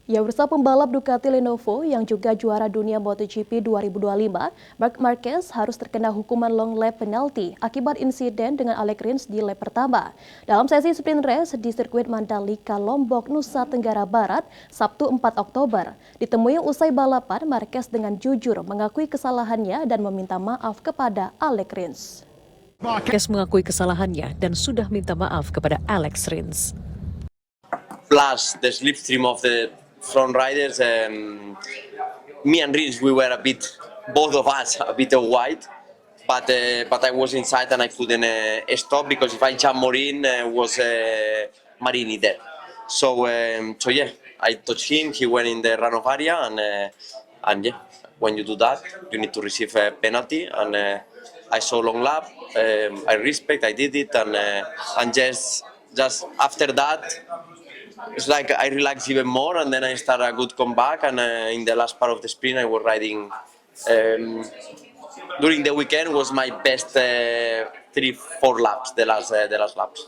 Ya, bersama pembalap Ducati Lenovo yang juga juara dunia MotoGP 2025, Marc Marquez harus terkena hukuman long lap penalti akibat insiden dengan Alex Rins di lap pertama. Dalam sesi sprint race di sirkuit Mandalika, Lombok, Nusa Tenggara Barat, Sabtu 4 Oktober. Ditemui usai balapan, Marquez dengan jujur mengakui kesalahannya dan meminta maaf kepada Alex Rins. Marquez mengakui kesalahannya dan sudah minta maaf kepada Alex Rins. Plus the slipstream of the front riders, me and Rins, we were a bit, both of us, a bit wide, but I was inside and I couldn't stop because if I jump more in, was Marini there. So yeah, I touched him. He went in the runoff area, and yeah, when you do that, you need to receive a penalty. And I saw long lap. I respect. I did it, and just after that. It's like I relaxed even more, and then I started a good comeback. And in the last part of the sprint, I was riding. During the weekend was my best 3-4 laps, the last laps.